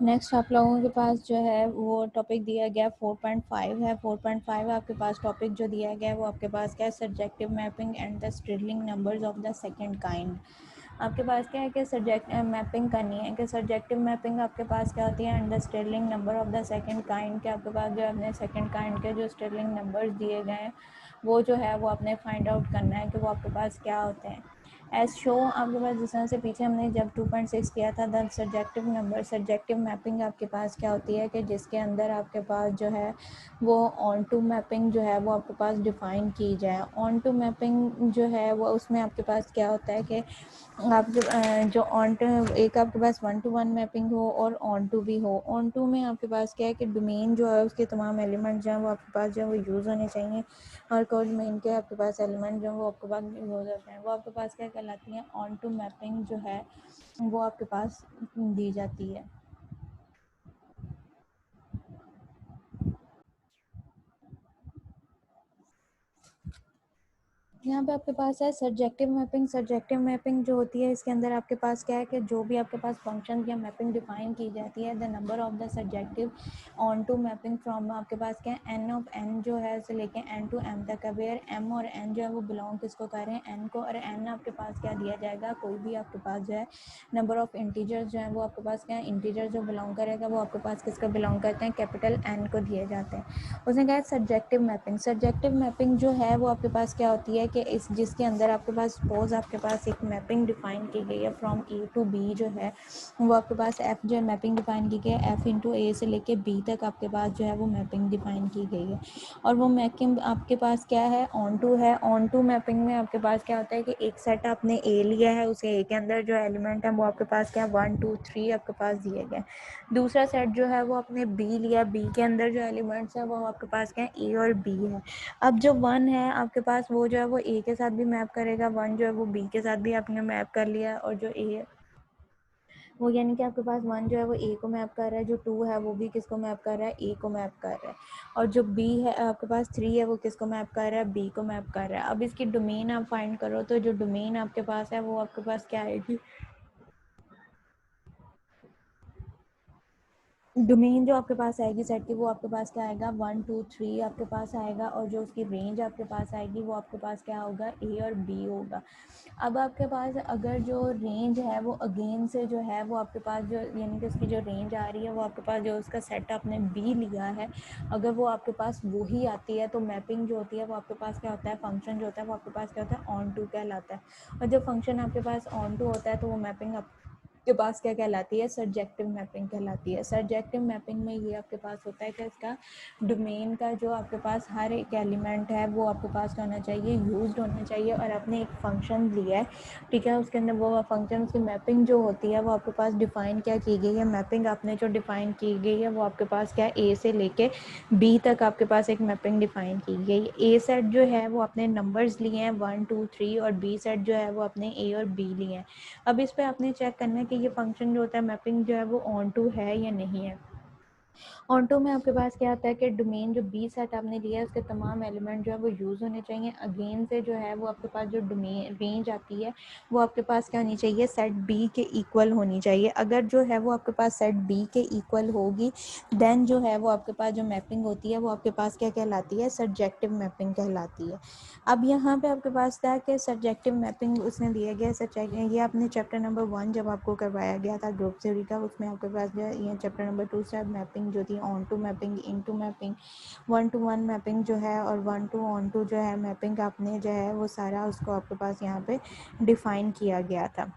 Next आप लोगों के पास जो है वो टॉपिक दिया गया 4.5 है। 4.5 आपके पास टॉपिक जो दिया गया है वो आपके पास क्या है, subjective mapping and the Stirling numbers of the second kind. आपके पास क्या है कि सब्जेक्ट मैपिंग करनी है कि सब्जेक्टिव मैपिंग आपके पास क्या होती है, and the Stirling number of the second kind के आपके पास जो अपने सेकंड काइंड के जो स्ट्रिडलिंग नंबर्स दिए गए हैं वो जो है वो आपने फाइंड आउट करना है कि वो आपके पास क्या होते हैं। एज शो आपके पास जिस तरह से पीछे हमने जब 2.6 किया था, the subjective number subjective mapping आपके पास क्या होती है कि जिसके अंदर आपके पास जो है वो ऑन टू मैपिंग जो है वो आपके पास डिफ़ाइन की जाए। ऑन टू मैपिंग जो है वो उसमें आपके पास क्या होता है कि आप जो ऑन टू एक आपके पास 1-to-1 मैपिंग हो और ऑन टू भी हो। ऑन टू में आपके पास क्या है कि डोमेन जो है उसके तमाम एलिमेंट जो है वो आपके पास जो है वो यूज़ होने चाहिए और कोई डोमेन के आपके पास एलिमेंट जो है वो आपके पास यूज़ होते हैं, वो आपके पास क्या कहलाती हैं, ऑन टू मैपिंग जो है वो आपके पास दी जाती है। यहाँ पे आपके पास है सब्जेक्टिव मैपिंग। सब्जेक्टिव मैपिंग जो होती है इसके अंदर आपके पास क्या है कि जो भी आपके पास फंक्शन या मैपिंग डिफाइन की जाती है, the number of the subjective onto mapping from आपके पास क्या है, एन ऑफ एन जो है उसे लेके एन टू एम तक है, वेयर एम और एन जो है वो बिलोंग किसको कर रहे हैं, एन को, और एन आपके पास क्या दिया जाएगा, कोई भी आपके पास जो है नंबर ऑफ इंटीजर्स जो है वो आपके पास क्या है, इंटीजर जो बिलोंग करेगा वो आपके पास किसका बिलोंग करते हैं, कैपिटल एन को दिए जाते हैं। उसने कहा सब्जेक्टिव मैपिंग। सब्जेक्टिव मैपिंग जो है वो आपके पास क्या होती है कि इस जिसके अंदर आपके पास सपोज आपके पास एक मैपिंग डिफाइन की गई है फ्रॉम ए टू बी जो है वो आपके पास एफ जो है मैपिंग डिफाइन की गई है, एफ इंटू ए से लेके बी तक आपके पास जो है वो मैपिंग डिफाइन की गई है। और वो मैपिंग आपके पास क्या है, ऑन टू है। ऑन टू मैपिंग में आपके पास क्या होता है कि एक सेट आपने ए लिया है, उसे ए के अंदर जो एलिमेंट है वो आपके पास क्या है 1-2-3 आपके पास दिए गए। दूसरा सेट जो है वो आपने बी लिया, बी के अंदर जो एलिमेंट्स है वो आपके पास क्या है, ए और बी है। अब जो वन है आपके पास वो जो है वो ए के साथ भी मैप करेगा, वन जो है वो बी के साथ भी आपने मैप कर लिया, और जो ए है वो यानी कि आपके पास वन जो है वो ए को मैप कर रहा है, जो टू है वो भी किसको मैप कर रहा है, ए को मैप कर रहा है, और जो बी है आपके पास थ्री है वो किसको मैप कर रहा है, बी को मैप कर रहा है। अब इसकी डोमेन आप फाइंड करो तो जो डोमेन आपके पास है वो आपके पास क्या आएगी, डोमेन जो आपके पास आएगी सेट की वो आपके पास क्या आएगा, 1-2-3 आपके पास आएगा, और जो उसकी रेंज आपके पास आएगी वो आपके पास क्या होगा, ए और बी होगा। अब आपके पास अगर जो रेंज है वो अगेन से जो है वो आपके पास जो यानी कि उसकी जो रेंज आ रही है वो आपके पास जो उसका सेट आपने बी लिया है अगर वो आपके पास वही आती है तो मैपिंग जो होती है वो आपके पास क्या होता है, फंक्शन जो होता है वो आपके पास क्या होता है, ऑन टू कहलाता है। और जब फंक्शन आपके पास ऑन टू होता है तो वो मैपिंग के पास क्या कहलाती है, सब्जेक्टिव मैपिंग कहलाती है। सब्जेक्टिव मैपिंग में ये आपके पास होता है कि इसका डोमेन का जो आपके पास हर एक एलिमेंट है वो आपके पास होना चाहिए, यूज्ड होना चाहिए, और आपने एक फंक्शन लिया है, ठीक है, उसके अंदर वो फंक्शन उसकी मैपिंग जो होती है वो आपके पास डिफाइन क्या की गई है, मैपिंग आपने जो डिफाइन की गई है वो आपके पास क्या है, ए से लेके बी तक आपके पास एक मैपिंग डिफाइन की गई। ए सेट जो है वो अपने नंबर्स लिए हैं 1-2-3, और बी सेट जो है वो अपने ए और बी लिए हैं। अब इस पे आपने चेक करना है कि ये फंक्शन जो होता है मैपिंग जो है वो ऑन टू है या नहीं है। ऑन टू में आपके पास क्या होता है कि डोमेन जो बी सेट आपने लिया है उसके तमाम एलिमेंट जो है वो यूज़ होने चाहिए। अगेन से जो है वो आपके पास जो डोमेन रेंज आती है वो आपके पास क्या होनी चाहिए, सेट बी के इक्वल होनी चाहिए। अगर जो है वो आपके पास सेट बी के इक्वल होगी देन जो है वो आपके पास जो मैपिंग होती है वो आपके पास क्या कहलाती है, सब्जेक्टिव मैपिंग कहलाती है। अब यहाँ पे आपके पास क्या है कि सब्जेक्टिव मैपिंग उसने दिया गया ये आपने चैप्टर नंबर 1 जब आपको करवाया गया था ग्रुप थ्योरी का, उसमें आपके पास जो है ये चैप्टर नंबर 2 से मैपिंग जो थी, onto mapping, into mapping, 1-to-1 mapping जो है, और 1-to-on-to जो है मैपिंग आपने जो है वो सारा उसको आपके पास यहाँ पे डिफाइन किया गया था।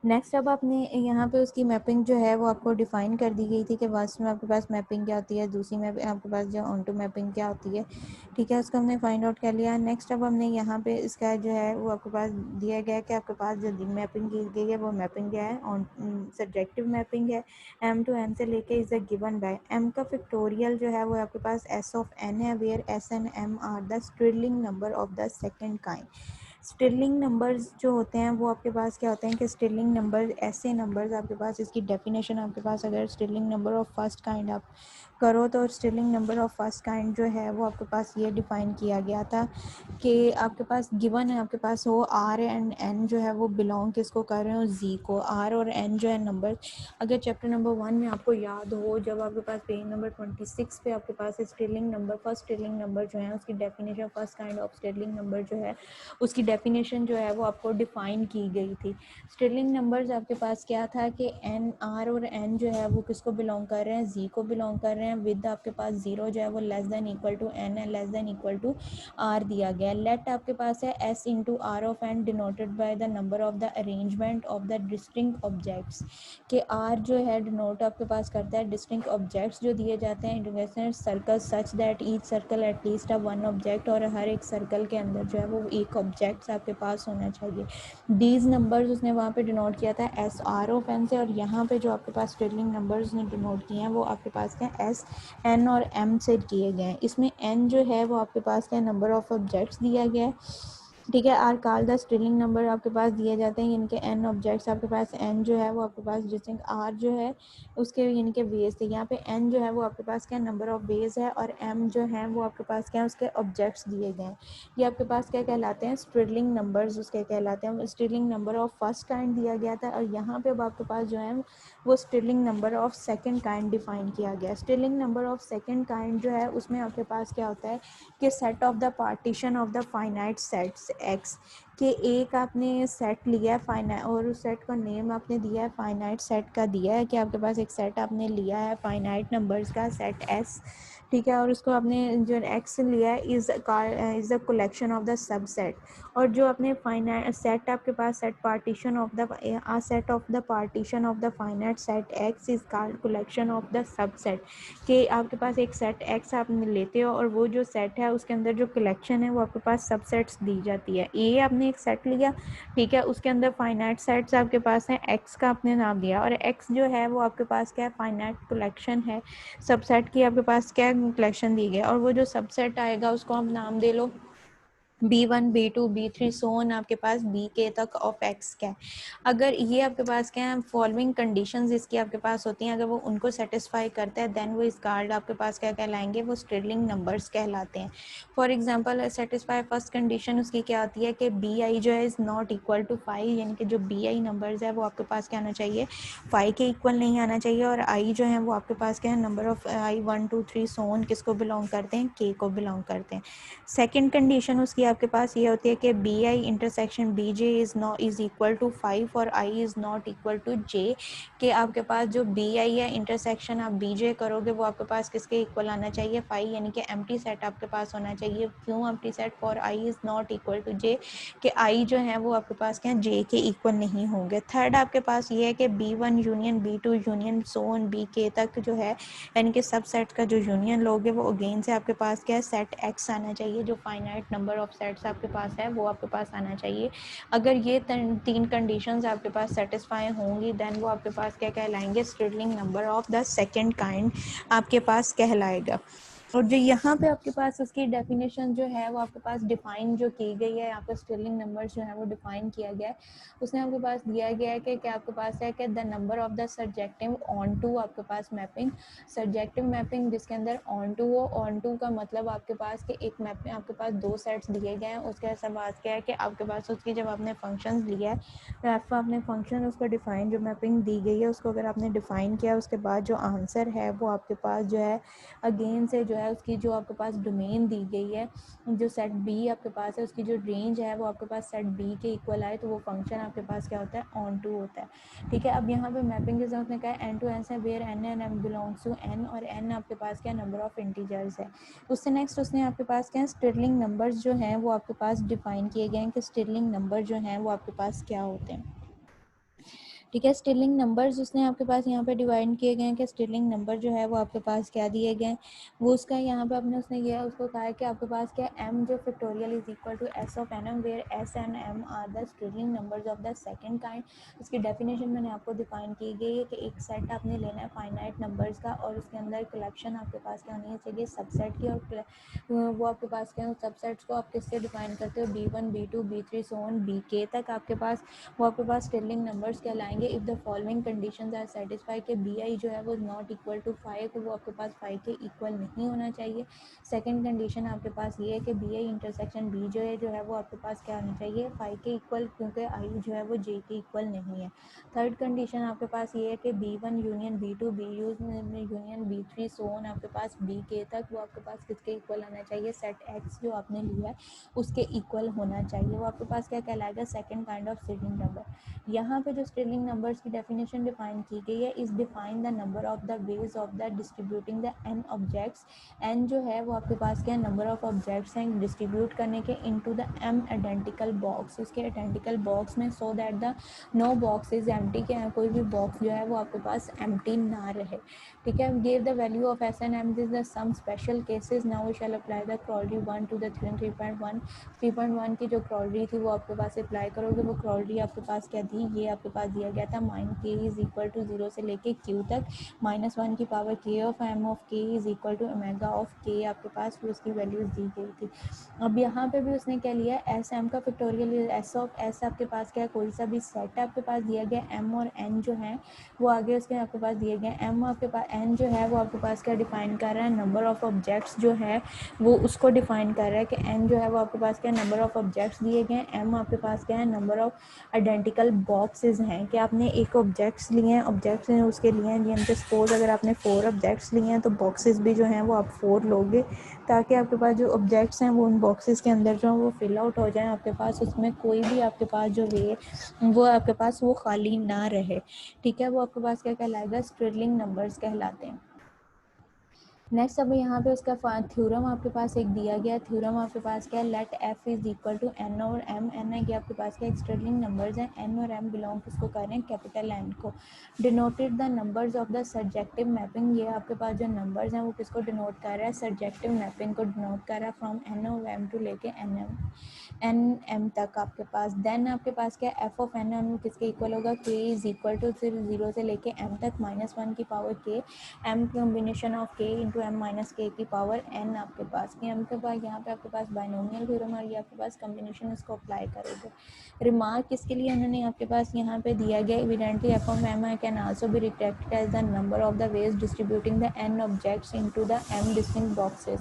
नेक्स्ट अब आपने यहाँ पे उसकी मैपिंग जो है वो आपको डिफाइन कर दी गई थी कि फर्स्ट में आपके पास मैपिंग क्या होती है, दूसरी में आपके पास जो ऑन टू मैपिंग क्या होती है, ठीक है, उसको हमने फाइंड आउट कर लिया। नेक्स्ट अब हमने यहाँ पे इसका जो है वो आपके पास दिया गया है कि आपके पास जो मैपिंग की गई है वो मैपिंग क्या है, ऑन सब्जेक्टिव मैपिंग है, एम टू एन से लेके is a given by M का फैक्टोरियल जो है वो आपके पास एस ऑफ एन है, where S and M are the Stirling number of the second kind. Stirling numbers जो होते हैं वो आपके पास क्या होते हैं कि स्टिलिंग नंबर ऐसे नंबर्स आपके पास, इसकी डेफिनेशन आपके पास, अगर Stilling number of first kind आप करो तो Stilling number of first kind जो है वो आपके पास ये डिफ़ाइन किया गया था कि आपके पास गिवन है, आपके पास हो आर एंड एन जो है वो बिलोंग किसको कर रहे हो, जी को। आर और एन जो है नंबर, अगर चैप्टर नंबर 1 में आपको याद हो, जब आपके पास पेज नंबर 26 पे आपके पास Stirling number, first Stirling number जो है उसकी definition, first kind of Stirling number जो है उसकी डेफिनेशन जो है वो आपको डिफ़ाइन की गई थी। स्टिलिंग नंबर्स आपके पास क्या था कि एन, आर और एन जो है वो किसको बिलोंग कर रहे हैं, जी को बिलोंग कर रहे हैं, विद आपके पास ज़ीरो जो है वो less than equal to N है, less than equal to R दिया गया है। लेट आपके पास है S into R of N denoted by the number of the arrangement of the distinct objects, कि आर जो है डिनोट आपके पास करता है डिस्टिंक्ट ऑब्जेक्ट्स जो दिए जाते हैं international circle such that each circle at least one object, और हर एक सर्कल के अंदर जो है वो एक ऑब्जेक्ट्स आपके पास होना चाहिए। डीज नंबर्स उसने वहाँ पे डिनोट किया था एस आर ऑफ एन से, और यहाँ पे जो आपके पास स्टिलिंग नंबर्स ने डिनोट किए हैं वो आपके पास क्या एस एन और एम से किए गए हैं। इसमें एन जो है वो आपके पास क्या नंबर ऑफ ऑब्जेक्ट्स दिया गया है, ठीक है। Are called the Stirling number आपके पास दिए जाते हैं, इनके एन ऑब्जेक्ट्स आपके पास, एन जो है वो आपके पास डिस्टिंक्ट, आर जो है उसके इनके बेस थे, यहाँ पे एन जो है वो आपके पास क्या नंबर ऑफ बेस है, और एम जो है वो आपके पास क्या उसके ऑब्जेक्ट्स दिए गए हैं। ये आपके पास क्या कहलाते हैं, स्टिलिंग नंबर्स उसके कहलाते हैं। Stilling number of first kind दिया गया था, और यहाँ पे अब आपके पास जो है वो Stilling number of second kind define किया गया। Stilling number of second kind जो है उसमें आपके पास क्या होता है कि set of the partition of the finite sets x, कि एक आपने सेट लिया है फाइनाइट, और उस सेट का नेम आपने दिया है फाइनाइट सेट का दिया है, कि आपके पास एक सेट आपने लिया है फाइनाइट नंबर्स का सेट एस, ठीक है, और उसको आपने जो एक्स लिया है is the collection of the subset, और जो अपने फाइनाइट सेट आपके पास set partition of the set of the partition of the finite set X is called collection of the subset, कि आपके पास एक सेट एक्स आप लेते हो और वो जो सेट है उसके अंदर जो कलेक्शन है वो आपके पास सबसेट्स दी जाती है। ए आपने एक सेट लिया, ठीक है, उसके अंदर फाइनाइट सेट्स आपके पास हैं, एक्स का आपने नाम दिया, और एक्स जो है वो आपके पास क्या है फाइनाइट कलेक्शन है, सबसेट की आपके पास क्या कलेक्शन दी गई, और वो जो सबसेट आएगा उसको आप नाम दे लो B1 B2 B3 so on आपके पास BK तक ऑफ एक्स क्या है। अगर ये आपके पास क्या है फॉलोइंग कंडीशंस इसकी आपके पास होती हैं, अगर वो उनको सेटिस्फाई करता है देन वो इस कार्ड आपके पास क्या कहलाएंगे, वो स्टिलिंग नंबर्स कहलाते हैं। For example satisfy first condition उसकी क्या होती है कि BI जो है इज़ नॉट इक्वल टू 5, यानी कि जो BI नंबर्स है वो आपके पास क्या आना चाहिए 5 के इक्वल नहीं आना चाहिए, और I जो है वो आपके पास क्या है number of I 1 2 3 so on किसको बिलोंग करते हैं, K को बिलोंग करते हैं। सेकेंड कंडीशन उसकी आपके पास ये होती है कि BI intersection BJ is equal to 5 और I is not equal to J, कि आपके पास जो BI है इंटरसेक्शन आप BJ करोगे वो आपके पास किसके इक्वल आना चाहिए 5, यानी कि एम्प्टी सेट आपके पास होना चाहिए। क्यों empty set, for I is not equal to J, कि I जो है वो आपके पास क्या J के इक्वल नहीं होंगे। थर्ड आपके पास ये है कि B1 union B2 union so on BK तक जो है, यानी कि सब सेट का जो यूनियन लोगे वो अगेन से आपके पास क्या है सेट एक्स आना चाहिए, जो फाइनाइट नंबर ऑफ सेट्स आपके पास है वो आपके पास आना चाहिए। अगर ये तीन कंडीशंस आपके पास सेटिस्फाई होंगी देन वो आपके पास क्या कहलाएंगे, Stirling number of the second kind आपके पास कहलाएगा। और जो यहाँ पे आपके पास उसकी डेफिनेशन जो है वो आपके पास डिफाइन जो की गई है, यहाँ पे स्टिलिंग नंबर्स जो है वो डिफाइन किया गया है। उसने आपके पास दिया गया है कि क्या आपके पास है कि the number of the subjective onto आपके पास मैपिंग, सब्जेक्टिव मैपिंग जिसके अंदर ऑन टू हो, ऑन टू का मतलब आपके पास कि एक मैप में आपके पास दो सेट्स दिए गए हैं, उसके सवाल क्या है कि आपके पास उसकी जब आपने फंक्शंस लिया है तो आपको आपने फंक्शन उसका डिफाइन जो मैपिंग दी गई है उसको अगर आपने डिफाइन किया उसके बाद जो आंसर है वो आपके पास जो है अगेन से जो है उसकी जो आपके पास डोमेन दी गई है, जो सेट बी आपके पास है उसकी जो रेंज है वो आपके पास सेट बी के इक्वल आए तो वो फंक्शन आपके पास क्या होता है ऑन टू होता है। ठीक है, अब यहाँ पे मैपिंग जैसे उसने कहा एन टू एन से where N N M belongs to N, और एन आपके पास क्या नंबर ऑफ इंटीजर्स है। उससे नेक्स्ट उसने आपके पास क्या स्टिलिंग नंबर्स जो हैं वो आपके पास डिफाइन किए गए हैं कि स्टिलिंग नंबर जो हैं वो आपके पास क्या होते हैं। ठीक है, स्टिलिंग नंबर्स उसने आपके पास यहाँ पे डिवाइड किए गए हैं कि स्टिलिंग नंबर जो है वो आपके पास क्या दिए गए हैं, वो उसका यहाँ पे अपने उसने किया उसको कहा है कि आपके पास क्या एम जो factorial is equal to S of N M where S and M are the Stirling numbers of the second kind. उसकी डेफिनेशन मैंने आपको डिफाइन की गई है कि एक सेट आपने लेना है फाइनाइट नंबर्स का और उसके अंदर कलेक्शन आपके पास क्या होनी चाहिए सबसेट की, और वो आपके पास क्या सबसेट्स को आप किससे डिफाइन करते हो B1 B2 B3 so on BK तक आपके पास वो आपके पास स्टिलिंग नंबर्स कहलाएंगे। कहलाएंगे if the following conditions are satisfy कि बी आई जो है वो नॉट इक्वल टू 5, तो वो आपके पास 5 के इक्वल नहीं होना चाहिए। सेकंड कंडीशन आपके पास ये है कि बी आई इंटरसेक्शन बी जो है वो आपके पास क्या होना चाहिए 5 के इक्वल, क्योंकि आई जो है वो जे के इक्वल नहीं है। थर्ड कंडीशन आपके पास ये है कि B1 union B2 B union B3 सोन आपके पास बी के तक वो आपके पास किसके इक्वल होना चाहिए, सेट एक्स जो आपने लिया है उसके इक्वल होना चाहिए। वो आपके पास क्या कहलाएगा, second kind of string number. यहाँ पे जो स्ट्रिंग नंबर्स की डेफिनेशन डिफाइन की गई है, is define the number of the ways of the distributing the n objects. n जो है वो आपके पास क्या नंबर ऑफ ऑब्जेक्ट्स हैं डिस्ट्रीब्यूट करने के into the m identical box, उसके आइडेंटिकल बॉक्स में, so that the no box is empty, के कोई भी बॉक्स जो है वो आपके पास एम्प्टी ना रहे। ठीक है, give the value of S N M this the some special cases. Now we shall apply the corollary 1 to the 3.1। 3.1 की जो क्रॉलरी थी वो आपके पास अप्लाई करोगे। वो क्रॉलरी आपके पास क्या थी, ये आपके पास दिया गया था माइन के इज इक्वल टू 0 से लेके क्यू तक, -1 की power K of M of K is equal to omega of K आपके पास उसकी वैल्यूज दी गई थी। अब यहाँ पे भी उसने क्या लिया, एस एम का फैक्टोरियल, एस ऑफ एस आपके पास क्या है, कोई सा भी सेट आपके पास दिया गया, एम और एन जो है वो आगे उसके आपके पास दिए गए। एम आपके पास एन जो है वो आपके पास क्या डिफाइन कर रहा है, नंबर ऑफ ऑब्जेक्ट्स जो है वो उसको डिफाइन कर रहा है कि एन जो है वो आपके पास क्या नंबर ऑफ ऑब्जेक्ट्स दिए गए। एम आपके पास क्या है, नंबर ऑफ आइडेंटिकल बॉक्सेस हैं कि आपने एक ऑब्जेक्ट्स लिए हैं, ऑब्जेक्ट्स हैं उसके लिए हैं। जैसे सपोज अगर आपने 4 ऑब्जेक्ट्स लिए हैं तो बॉक्सेस भी जो हैं वो आप 4 लोगे, ताकि आपके पास जो ऑब्जेक्ट्स हैं वो उन बॉक्सेस के अंदर जो वो फिल आउट हो जाए, आपके पास उसमें कोई भी आपके पास जो वे वो आपके पास वो खाली ना रहे। ठीक है, वो आपके पास क्या कहलाएगा, स्ट्रिलिंग नंबर्स कहलाते हैं। नेक्स्ट अब यहाँ पे उसका थ्योरम आपके पास एक दिया गया। थ्योरम आपके पास क्या है, let F is equal to N और एम। एन है कि आपके पास क्या स्ट्रिलिंग नंबर्स हैं, एन और एम बिलोंग किसको कर रहे हैं, कैपिटल एन को। Denoted the numbers of the surjective mapping, ये आपके पास जो नंबर्स हैं वो किसको डिनोट कर रहा है, सर्जेक्टिव मैपिंग को डिनोट कर रहा है, from N O M to लेके एन एम तक आपके पास। देन आपके पास क्या एफ ऑफ एन एम किसके इक्वल होगा, के इज इक्वल टू सिर्फ 0 से लेके एम तक, -1 की पावर के, एम कॉम्बिनेशन ऑफ के इंटू एम माइनस के की पावर एन आपके पास। कि एम के पास यहाँ पे आपके पास बाइनोमियल थ्योरम और ये आपके पास कॉम्बिनेशन इसको अप्लाई करोगे। रिमार्क किसके लिए उन्होंने आपके पास यहाँ पे दिया गया, evidently F of M can also be reflected as the number of the ways distributing the N objects into the M distinct boxes,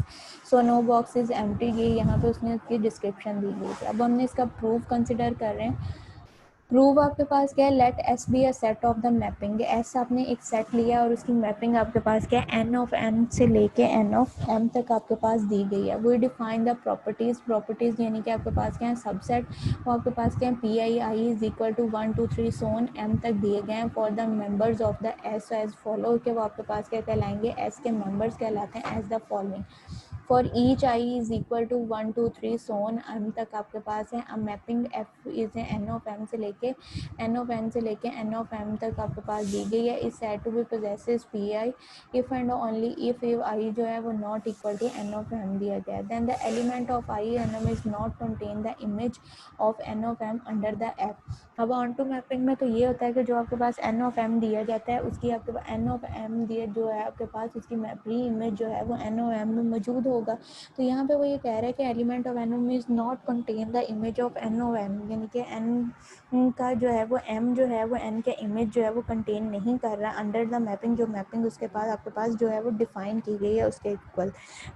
so no box is empty. ये यहाँ पे उसने उसकी डिस्क्रिप्शन दी गई थी। अब हमने इसका प्रूफ कंसिडर कर रहे हैं। प्रूव आपके पास क्या है, let S be a set of the mapping. S आपने एक सेट लिया और उसकी मैपिंग आपके पास क्या है, एन ऑफ एन से लेके एन ऑफ एम तक आपके पास दी गई है। We define the properties, properties यानी कि आपके पास क्या है सबसेट, वो आपके पास क्या है P I I is equal to 1 2 3 so on M तक दिए गए हैं for the members of the S as follow, के वो आपके पास क्या कहलाएंगे, एस के मेंबर्स कहलाते हैं as the following. For each I is equal to 1 2 3 so on M तक आपके पास है। अब mapping F is N of M से लेके एन ऑफ एन से लेके एन ऑफ एम तक आपके पास दी गई है। Is said to be possesses P I if and only if I जो है वो not equal to N of M दिया गया है। Then the element of I N M is not contain the image of N of M under the F. अब onto mapping में तो ये होता है कि जो आपके पास एन ऑफ एम दिया जाता है उसकी आपके पास एन ऑफ एम दिए जो है आपके पास उसकी प्री इमेज जो है वो एन ऑफ एम में मौजूद होगा। तो यहाँ पे वो ये कह रहा है कि element of N M is not contain the image of N of M, यानी कि एन का जो है वो एम जो है वो एन के इमेज जो है वो कंटेन नहीं कर रहा अंडर द मैपिंग, जो मैपिंग उसके पास आपके पास जो है वो डिफाइन की गई है उसके इक्वल।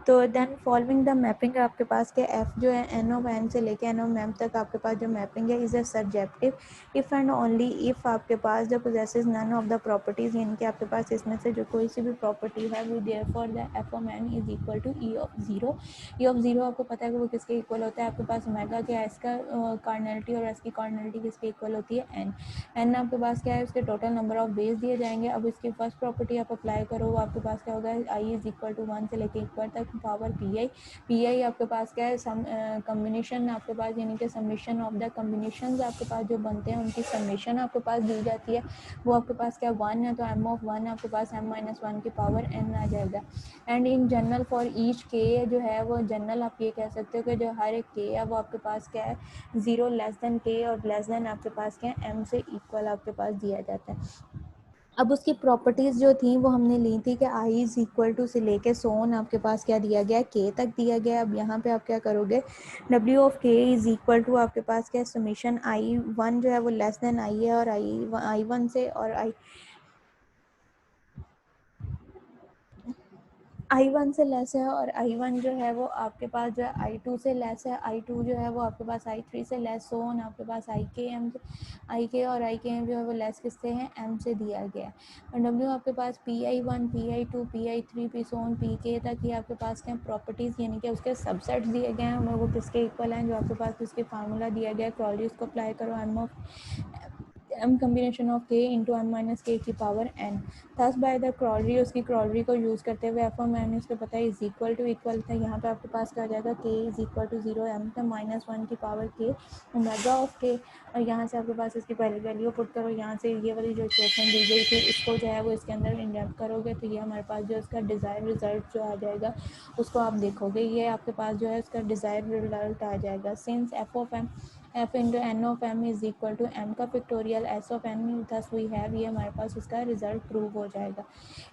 तो देन फॉलोइंग द मैपिंग आपके पास के एफ जो है एन ऑफ एन से लेके एन ऑफ एम तक आपके पास जो मैपिंग है is a surjective if and only if आपके पास जो possesses none of the properties, यानी कि आपके पास इसमें से जो कोई सी भी प्रॉपर्टी है वो therefore the F of N is equal to E of zero. E of zero आपको पता है कि वो किसके इक्वल होता है, आपके पास ओमेगा के एस का कार्डिनलिटी और एस की कार्डिनलिटी किसके इक्वल होती है, एन। एन आपके पास क्या है, उसके टोटल नंबर ऑफ बेस दिए जाएंगे। अब इसकी फर्स्ट प्रॉपर्टी आप अप्लाई करो, वो आपके पास क्या होगा, आई इज इक्वल टू 1 से लेके इक्वल तक power P I. P I आपके पास क्या है, कम्बिनेशन आपके पास यानी कि समीशन ऑफ द कम्बिनेशन आपके पास जो बनते हैं उनकी समीशन आपके पास दी जाती है। वो आपके पास क्या 1 है तो एम ऑफ 1 आपके पास एम माइनस 1 की पावर एन आ जाएगा। And in general for each के जो है वो जनरल आप ये कह सकते हो कि जो हर एक के है वो आपके पास क्या है 0 लेस देन के और लेस देन आपके पास क्या है एम से इक्वल आपके पास दिया जाता है। अब उसकी प्रॉपर्टीज़ जो थी वो हमने ली थी कि आई इज़ इक्वल टू से लेके सोन आपके पास क्या दिया गया है, के तक दिया गया है। अब यहाँ पे आप क्या करोगे, डब्ल्यू ऑफ के इज़ इक्वल टू आपके पास क्या समीशन आई वन जो है वो लेस देन आई है, और आई वन से और आई वन से लेस है, और आई वन जो है वो आपके पास जो है आई टू से लेस है, आई टू जो है वो आपके पास आई थ्री से लेस, सो ऑन आपके पास आई के एम से, आई के और आई के एम जो है वो लेस किससे हैं, एम से दिया गया है। और डब्ल्यू आपके पास P I one, P I two, P I three, P so on P K तक ये आपके पास क्या प्रॉपर्टीज़ यानी कि उसके सबसेट्स दिए गए हैं, और वो किसके इक्वल हैं, जो आपके पास इसके फार्मूला दिया गया है, क्रॉली उसको अप्लाई करो, M of m combination of k into m minus k की पावर n। thus by the Crawley उसकी Crawley को यूज़ करते हुए f of m इसको पता है इज इक्वल टू इक्वल था, यहाँ पे आपके पास क्या आ जाएगा k is equal to 0 m का माइनस वन की power k omega of k। और यहाँ से आपके पास इसकी पहली वैल्यू पुट करो, यहाँ से ये वाली जो इक्वेशन दी गई थी इसको जो है वो इसके अंदर इंजेक्ट करोगे, तो ये हमारे पास जो इसका डिज़ायर रिजल्ट जो आ जाएगा उसको आप देखोगे, ये आपके पास जो है इसका डिज़ायर रिजल्ट आ जाएगा। Since f of m f into N of M is equal to M का pictorial S of N thus we have, ये हमारे पास उसका रिजल्ट प्रूव हो जाएगा।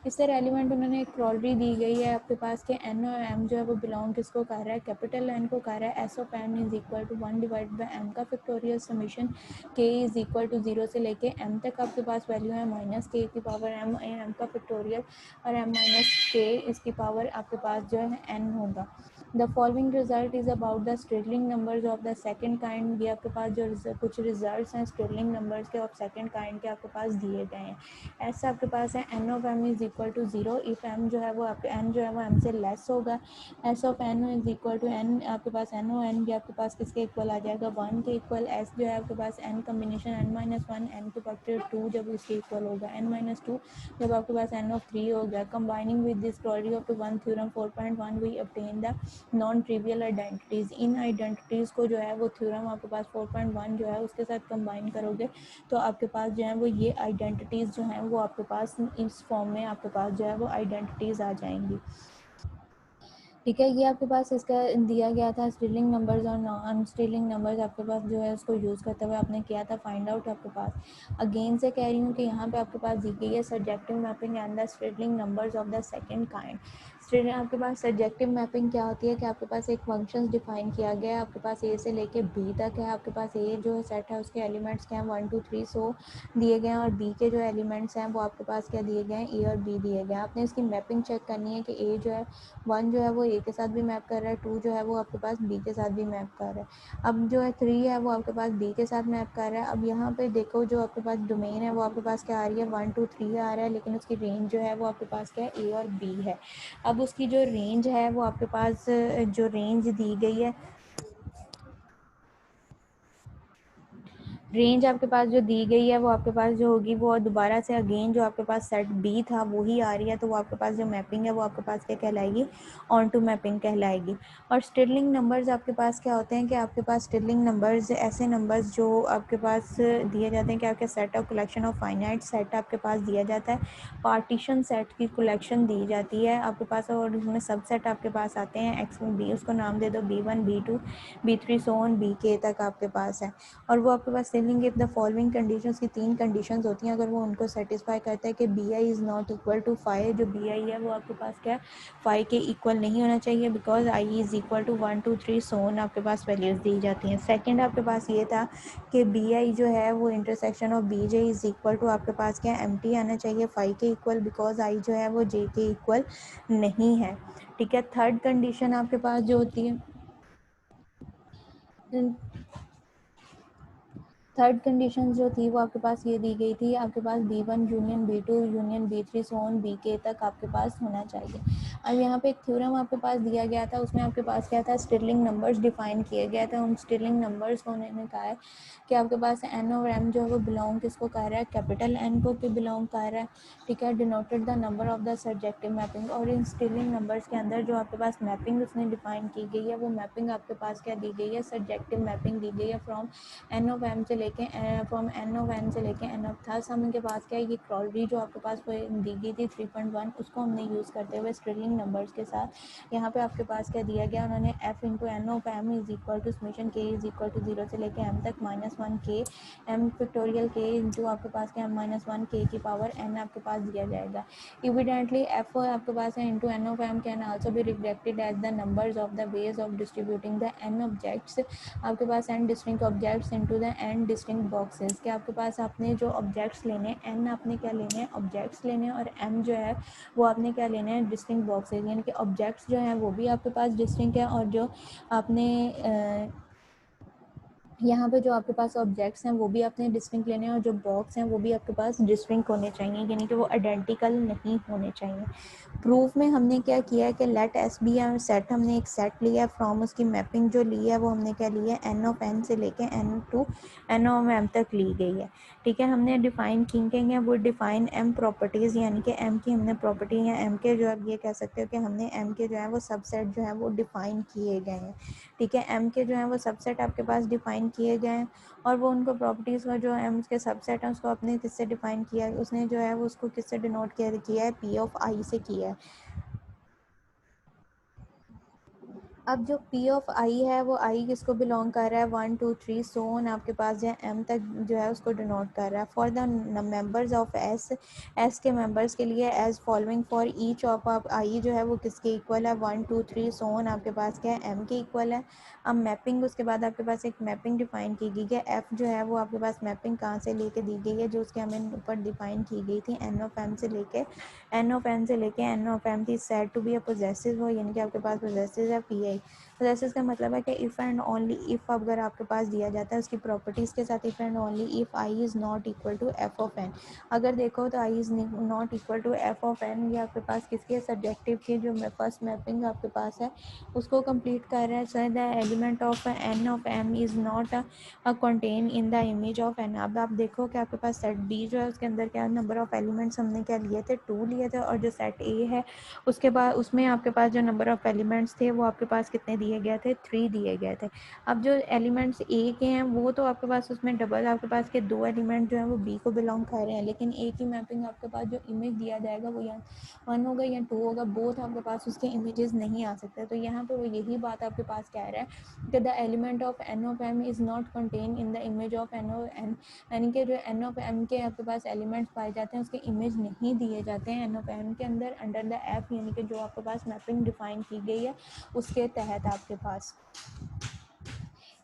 इस तरह एलिमेंट उन्होंने एक प्रॉपर्टी दी गई है आपके पास के एन और एम जो है वो बिलोंग किसको कर रहा है, कैपिटल एन को कर रहा है। S of N is equal to one divide by M का pictorial summation K is equal to 0 से लेके एम तक आपके पास वैल्यू है माइनस के की पावर एम, एम का पिक्टोरियल और एम माइनस के इसकी पावर आपके पास जो है एन होगा। The following result is about the Stirling numbers of the second kind, ये आपके पास जो कुछ रिजल्ट्स हैं स्ट्रेटलिंग नंबर्स के ऑफ सेकंड काइंड के आपके पास दिए गए हैं। ऐसा आपके पास है N of M is equal to 0 if M जो है वो आपके एन जो है वो एम से लेस होगा। S of N is equal to N आपके पास एन ओ एन भी आपके पास किसके इक्वल आ जाएगा, वन के इक्वल। एस जो है आपके पास N combination N minus one N के फैक्टर टू जब इसके इक्वल होगा, एन माइनस टू जब आपके पास एन ऑफ थ्री होगा। Combining with this property of one theorem 4.1 we obtain the non trivial identities. इन आइडेंटिटीज़ को जो है वो थ्योरम आपके पास 4.1 जो है उसके साथ कंबाइन करोगे तो आपके पास जो है वो ये आइडेंटिटीज़ जो हैं वो आपके पास इस फॉर्म में आपके पास जो है वो आइडेंटिटीज़ आ जाएंगी। ठीक है, ये आपके पास इसका दिया गया था स्टिलिंग नंबर्स और नॉन स्टिलिंग नंबर्स आपके पास जो है उसको यूज़ करते हुए आपने किया था फाइंड आउट आपके पास। अगेन से कह रही हूँ कि यहाँ पे आपके पास दी गई है subjective mapping and the Stirling numbers of the second kind. Stilling आपके पास सब्जेक्टिव मैपिंग क्या होती है कि आपके पास एक फंक्शन डिफाइन किया गया है, आपके पास ए से लेके बी तक है, आपके पास ए जो सेट है उसके एलिमेंट्स क्या हैं 1 2 3 सो दिए गए हैं, और बी के जो एलिमेंट्स हैं वो आपके पास क्या दिए गए हैं, ए और बी दिए गए हैं। आपने इसकी मैपिंग चेक करनी है कि ए जो है वन जो है वो ए के साथ भी मैप कर रहा है, टू जो है वो आपके पास बी के साथ भी मैप कर रहा है। अब जो है थ्री है वो आपके पास बी के साथ मैप कर रहा है। अब यहाँ पे देखो जो आपके पास डोमेन है वो आपके पास क्या आ रही है, वन टू थ्री आ रहा है, लेकिन उसकी रेंज जो है वो आपके पास क्या है, ए और बी है। अब उसकी जो रेंज है वो आपके पास जो रेंज दी गई है, रेंज आपके पास जो दी गई है वो आपके पास जो होगी वो दोबारा से अगेन जो आपके पास सेट बी था वही आ रही है, तो वो आपके पास जो मैपिंग है वो आपके पास क्या कहलाएगी, ऑन टू मैपिंग कहलाएगी। और स्टिलिंग नंबर्स आपके पास क्या होते हैं कि आपके पास स्टिलिंग नंबर्स ऐसे नंबर्स जो आपके पास दिए जाते हैं कि आपके set of collection of finite set आपके पास दिया जाता है, पार्टीशन सेट की कलेक्शन दी जाती है आपके पास, और उसमें सब सेट आपके पास आते हैं एक्स बी, उसको नाम दे दो B1 B2 B3 so on B के तक आपके पास है। और वो आपके पास Stirling if the following conditions की तीन कंडीशंस होती हैं, अगर वो उनको सेटिस्फाई करता है कि B I is not equal to five, जो बी आई है वो आपके पास क्या है फाइव के इक्वल नहीं होना चाहिए, because I is equal to one two three so on आपके पास वैल्यूज़ दी जाती हैं। सेकेंड आपके पास ये था कि बी आई जो है वो intersection of B J is equal to आपके पास क्या एम टी आना चाहिए फाइव के इक्वल, बिकॉज आई जो है वो जे के इक्वल नहीं है। ठीक है, थर्ड कंडीशन आपके पास जो होती है, थर्ड कंडीशन जो थी वो आपके पास ये दी गई थी, आपके पास B1 union B2 union B3 सोन बी के तक आपके पास होना चाहिए। अब यहाँ पे एक थ्योरम आपके पास दिया गया था, उसमें आपके पास क्या था, स्टिलिंग नंबर्स डिफाइन किए गए थे। उन स्टिलिंग नंबर्स को उन्होंने कहा है कि आपके पास एन और एम जो है वो बिलोंग किसको कर रहा है, कैपिटल एन को बिलोंग कर रहा है। ठीक है, denoted the number of the subjective mapping, और इन स्टिलिंग नंबर्स के अंदर जो आपके पास मैपिंग उसने डिफाइन की गई है वो मैपिंग आपके पास क्या दी गई है, सब्जेक्टिव मैपिंग दी गई है फ्रॉम एन ऑफ एम से लेके फ्रॉम एन ऑफ एन से लेके एन ऑफ था। हम इनके पास क्या है, ये क्रॉलरी जो आपके पास वो दी गई थी 3.1 उसको हमने यूज़ करते हुए स्ट्रिलिंग डिस्ट्रीब्यूटिंग नंबर्स के साथ यहाँ पे आपके पास क्या दिया गया, उन्होंने f into N of M is equal to summation k is equal to 0 से लेके m तक -1 k m factorial k into आपके पास क्या -1 k की पावर n आपके पास दिया जाएगा। इविडेंटली f आपके पास है into N of M can also be reflected as the numbers of the ways of distributing the n objects, आपके पास n distinct objects into the n distinct boxes, कि आपके पास आपने जो ऑब्जेक्ट्स लेने हैं, n आपने क्या लेने हैं, ऑब्जेक्ट्स लेने हैं, और m जो है वो आपने क्या लेना है, डिस्टिंक्ट बॉक्सेस, यानी कि ऑब्जेक्ट्स जो हैं वो भी आपके पास डिस्टिंक्ट है, और जो आपने यहाँ पे जो आपके पास ऑब्जेक्ट्स हैं वो भी आपने डिस्टिंक्ट लेने हैं, और जो बॉक्स हैं वो भी आपके पास डिस्टिंक्ट होने चाहिए, यानी कि वो आइडेंटिकल नहीं होने चाहिए। प्रूफ में हमने क्या किया है कि लेट एस बी है सेट, हमने एक सेट लिया है फ्रॉम, उसकी मैपिंग जो ली है वो हमने क्या लिया है, एन ऑफ एन से लेके N to N of M तक ली गई है। ठीक है, हमने डिफाइन की हैं वो डिफाइन एम प्रॉपर्टीज़, यानी कि एम की हमने प्रॉपर्टी है, एम के जो आप ये कह सकते हो कि हमने एम के जो है वो सबसेट जो है वो डिफाइन किए गए हैं। ठीक है, एम के जो है वो सबसेट आपके पास डिफाइन किए गए हैं, और वो उनको प्रॉपर्टीज़ का जो एम के सबसेट हैं उसको आपने किससे डिफाइन किया है, उसने जो है वो उसको किससे डिनोट किया है, पी ऑफ आई से किया है। अब जो P ऑफ I है वो I किसको बिलोंग कर रहा है, 1 2 3 सो ऑन आपके पास जो है M तक जो है उसको डिनोट कर रहा है। For the members of S के मेंबर्स के लिए as following, for each of आप I जो है वो किसके इक्वल है, 1 2 3 सो ऑन आपके पास क्या है, M के इक्वल है। अब मैपिंग, उसके बाद आपके पास एक मैपिंग डिफाइन की गई है, F जो है वो आपके पास मैपिंग कहाँ से लेके दी गई है, जो उसके हमें ऊपर डिफाइन की गई थी, N ऑफ M से लेके N ऑफ M थी said to be a possessive हो, यानी कि आपके पास पोजेसिव है Pi। पोजेसिव का मतलब है कि इफ़ एंड ओनली इफ़ अगर आपके पास दिया जाता है उसकी प्रॉपर्टीज़ के साथ, if and only if I is not equal to F of N, अगर देखो तो I is not equal to F of N, ये आपके पास किसके सब्जेक्टिव की जो फर्स्ट मैपिंग आपके पास है उसको कंप्लीट कर रहा है। So the element of N of M is not contain in the image of N. अब आप देखो कि आपके पास सेट बी जो है उसके अंदर क्या नंबर ऑफ एलिमेंट्स हमने क्या लिए थे, 2 लिए थे, और जो सेट ए है उसके बाद उसमें आपके पास जो नंबर ऑफ एलिमेंट्स थे वो आपके पास कितने दिए गए थे, 3 दिए गए थे। अब जो एलिमेंट्स ए के हैं वो तो आपके पास उसमें डबल आपके पास के 2 एलिमेंट जो हैं वो बी को बिलोंग कर रहे हैं, लेकिन ए की मैपिंग आपके पास जो इमेज दिया जाएगा वो या 1 होगा या 2 होगा, बोथ आपके पास उसके इमेजेस नहीं आ सकते। तो यहाँ पर वो यही बात आपके पास कह रहा है कि the element of N of M is not contain in the image of N of N, यानी कि जो एन ऑफ एम के आपके पास एलिमेंट्स पाए जाते हैं उसके इमेज नहीं दिए जाते हैं एन ऑफ एम के अंदर अंडर द एफ, यानी कि जो आपके पास मैपिंग डिफाइन की गई है उसके तहत आपके पास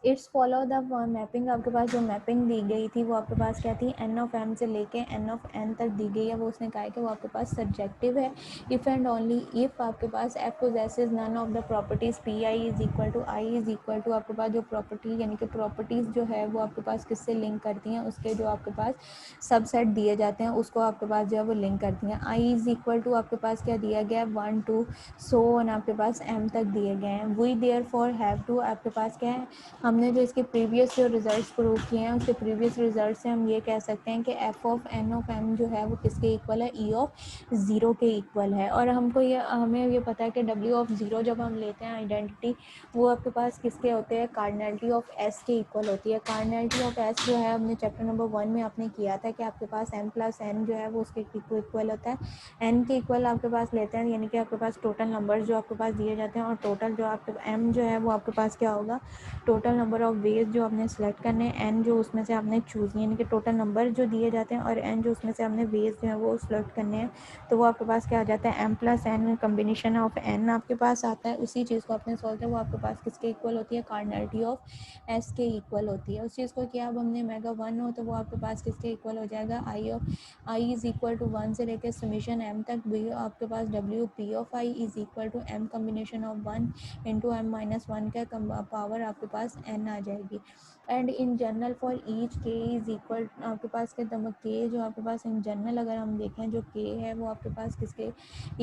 इट्स फॉलो द मैपिंग, आपके पास जो मैपिंग दी गई थी वो आपके पास क्या थी, एन ऑफ एम से लेके एन ऑफ एन तक दी गई है, वो उसने कहा है कि वो आपके पास सब्जेक्टिव है। इफ़ एंड ओनली इफ़ आपके पास F possesses none of the properties P I is equal to I is equal to आपके पास जो प्रॉपर्टी यानी कि प्रॉपर्टीज़ जो है वो आपके पास किससे लिंक करती हैं, उसके जो आपके पास सबसेट दिए जाते हैं उसको आपके पास जो है वो लिंक करती हैं। आई इज़ इक्वल टू आपके पास क्या दिया गया है, 1 2 सो ऑन आपके पास एम तक दिए गए हैं। We therefore have to आपके पास क्या है, हमने जो इसके प्रीवियस जो रिजल्ट्स प्रूव किए हैं उसके प्रीवियस रिजल्ट से हम ये कह सकते हैं कि F of N of M जो है वो किसके इक्वल है, ई ऑफ ज़ीरो के इक्वल है। और हमको ये हमें ये पता है कि डब्ल्यू ऑफ ज़ीरो जब हम लेते हैं आइडेंटिटी वो आपके पास किसके होते हैं, कार्डिनलिटी ऑफ एस के इक्वल होती है। कार्डिनलिटी ऑफ एस जो है हमने चैप्टर नंबर 1 में आपने किया था कि आपके पास एम प्लस एन जो है वो उसके इक्वल होता है, एन के इक्वल आपके पास लेते हैं, यानी कि आपके पास टोटल नंबर्स जो आपके पास दिए जाते हैं, और टोटल जो आपके एम जो है वो आपके पास क्या होगा, टोटल नंबर ऑफ वेज जो आपने सेलेक्ट करने हैं, एन जो उसमें से आपने चूज़ यानी कि टोटल नंबर जो दिए जाते हैं और एन जो उसमें से आपने वेज जो है वो सेलेक्ट करने हैं, तो वो आपके पास क्या आ जाता है, M plus N combination of N आपके पास आता है। उसी चीज़ को आपने सॉल्व किया वो आपके पास किसके इक्वल होती है, कार्डिनलिटी ऑफ एस के इक्वल होती है। उस चीज़ को किया अब हमने मेगा 1 हो तो वो आपके पास किसके इक्वल हो जाएगा, I of I is equal to 1 से लेकर समीशन एम तक भी आपके पास W P of I is equal to M combination of 1 into M minus 1 का पावर आपके पास एन आ जाएगी। And in general for each K is equal आपके पास के के जो आपके पास इन जनरल अगर हम देखें जो के है वो आपके पास किसके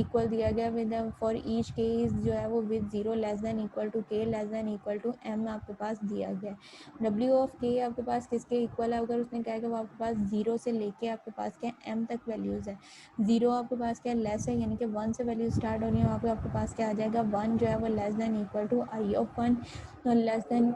इक्वल दिया गया, with for each K is जो है वो with zero less than equal to K less than equal to M आपके पास दिया गया। डब्ल्यू ऑफ के आपके पास किसके इक्वल है, अगर उसने कहा कि वो आपके पास जीरो से लेके आपके पास क्या एम तक वैल्यूज़ है, जीरो आपके पास क्या लेस है यानी कि 1 से वैल्यू स्टार्ट हो रही है, वहाँ पे आपके पास क्या आ जाएगा 1 जो है वो less than equal to I of 1 less than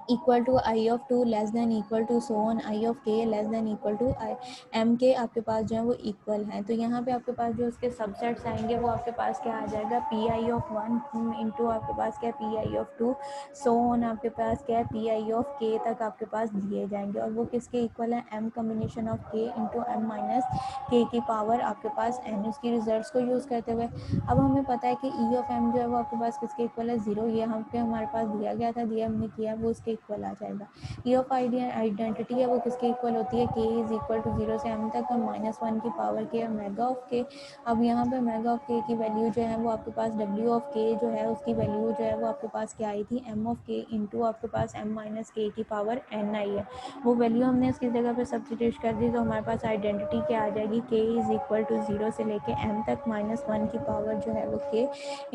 equal to I of two less than equal to so on I of K less than equal to I M के आपके पास जो है वो इक्वल हैं। तो यहाँ पे आपके पास जो उसके सबसेट्स आएंगे वो आपके पास क्या आ जाएगा, P I of one into आपके पास क्या P I of two, so on आपके पास क्या है पी आई ऑफ के तक आपके पास दिए जाएंगे, और वो किसके इक्वल है, एम कम्बिनेशन ऑफ के इंटू एम माइनस के की पावर आपके पास एन। उसकी रिजल्ट्स को यूज़ करते हुए अब हमें पता है कि ई ऑफ एम जो है वो आपके पास किसके इक्वल है, जीरो। ये यहाँ पे हमारे पास दिया गया था, दिया हमने किया, वो उसके इक्वल आ जाएगा। ई ऑफ आइडेंटिटी है वो किसके इक्वल होती है, के इज इक्वल टू जीरो से एम तक माइनस वन की पावर के मेगा ऑफ के। अब यहाँ पे मेगा ऑफ के की वैल्यू जो है वो आपके पास डब्ल्यू ऑफ के जो है उसकी वैल्यू जो है वो आपके पास क्या आई थी, एम ऑफ के इंटू आपके पास एम माइनस के की पावर एन आई है। वो वैल्यू हमने इसकी जगह पे सब्स्टिट्यूट कर दी, तो हमारे पास आइडेंटिटी क्या आ जाएगी, के इज इक्वल टू जीरो से लेके एम तक माइनस वन की पावर जो है वो के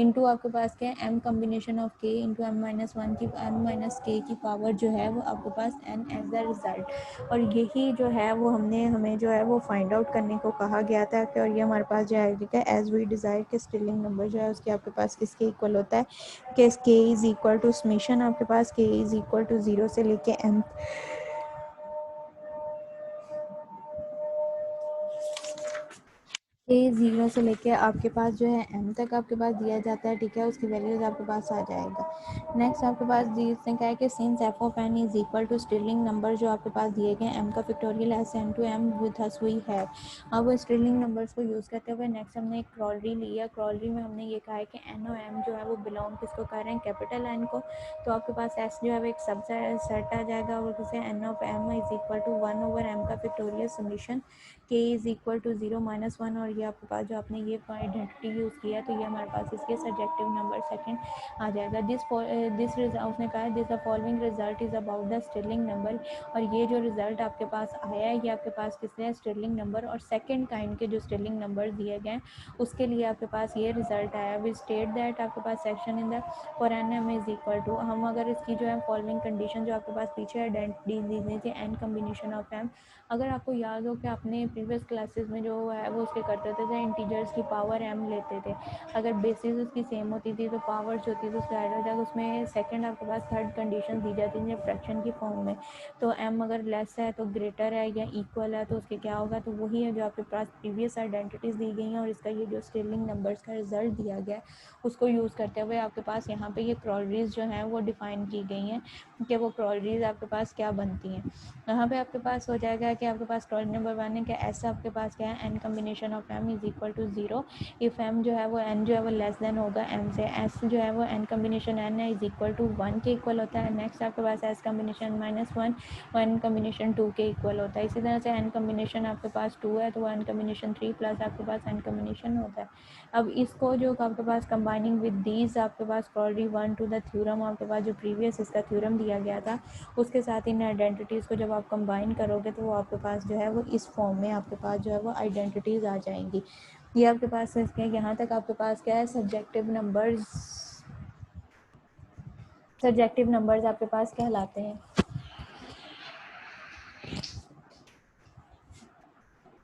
इंटू आपके पास क्या है, एम कम्बिनेशन ऑफ के इंटू एम माइनस वन की एम माइनस के की पावर जो है वो आपके पास एन एज द रिजल्ट। और यही जो है वो हमें जो है वो फाइंड आउट करने को कहा गया था कि, और ये हमारे पास जो है ठीक है, एज वी डिज़ायर के स्टिलिंग नंबर जो है उसके आपके पास किसके इक्वल होता है, कि के इज इक्वल टू समेशन आपके पास के इज इक्वल टू जीरो से लेके एम के जीरो से लेके आपके पास जो है एम तक आपके पास दिया जाता है, ठीक है, उसकी वैल्यूज आपके पास आ जाएगा। नेक्स्ट आपके पास इसने कहा है कि since F of N is equal to Stirling number जो आपके पास दिए गए एम का factorial S N to M with हस वी है। अब वो स्टिलिंग नंबर्स को यूज़ करते हुए नेक्स्ट हमने एक क्रॉलरी लिया। क्रॉलरी में हमने ये कहा है कि एन ओ एम जो है वो बिलोंग किसको कर रहे हैं, कैपिटल एन को। तो आपके पास एस जो है वो एक सब सेट आ जाएगा, और उसे N of M is equal to one over M का factorial summation K is equal to zero minus one. और ये आपके पास जो आपने ये आइडेंटिटी यूज़ किया तो ये हमारे पास इसके सब्जेक्टिव नंबर सेकंड आ जाएगा। दिस उसने कहा है this the following result is about the Stirling number. और ये जो रिजल्ट आपके पास आया है ये आपके पास किसने, स्टिलिंग नंबर और सेकंड काइंड के जो स्टिलिंग नंबर दिए गए उसके लिए आपके पास ये रिजल्ट आया। वी स्टेट दैट आपके पास section in the for N M is equal to, हम अगर इसकी जो है फॉलोइंग कंडीशन जो आपके पास पीछे आइडेंटिटी दी गई थी, एन कम्बिनेशन ऑफ एम। अगर आपको याद हो कि आपने प्रीवियस क्लासेस में जो है वो उसके करते थे इंटीजर्स की पावर एम लेते थे, अगर बेसिस उसकी सेम होती थी तो पावर जो होती थी उसका ऐड हो जाएगा, उसमें सेकंड आपके पास थर्ड कंडीशन दी जाती थी फ्रैक्शन की फॉर्म में। तो एम अगर लेस है तो ग्रेटर है या इक्वल है तो उसके क्या होगा, तो वही है जो आपके पास प्रीवियस आइडेंटिटीज़ दी गई हैं और इसका ये जो स्टिलिंग नंबर्स का रिजल्ट दिया गया है उसको यूज़ करते हुए आपके पास यहाँ पे ये क्रॉलरीज जो हैं वो डिफ़ाइन की गई हैं कि वो क्रॉलरीज आपके पास क्या बनती हैं। यहाँ पे आपके पास हो जाएगा कि आपके पास क्रॉलरी नंबर वन है कि एस आपके पास क्या है, N combination of M is equal to zero if M जो है वो एन जो है वो लेस देन होगा एम से। एस जो है वो एन कम्बिनेशन एन है इज इक्वल टू वन के इक्वल होता है। नेक्स्ट आपके पास S combination minus one one combination two के इक्वल होता है। इसी तरह से एन कम्बिनेशन आपके पास टू है तो वन कम्बिनेशन थ्री प्लस आपके पास एन कम्बिनेशन होता है। अब इसको जो आपके पास कंबाइनिंग विद दीज आपके पास क्रॉलरी वन टू द थ्योरम आपके पास जो प्रीवियस इसका थ्योरम दिया गया था उसके साथ इन आइडेंटिटीज़ को जब आप कंबाइन करोगे तो वो आपके पास जो है वो इस फॉर्म में आपके पास जो है वो आइडेंटिटीज़ आ जाएंगी। ये आपके पास इसके यहाँ तक आपके पास क्या है, सब्जेक्टिव नंबर्स आपके पास कहलाते हैं।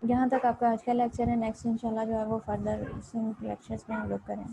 यहाँ तक आपका आज का लेक्चर है। नेक्स्ट इंशाल्लाह जो है वो फर्दर लेक्चर्स में हम लोग करें।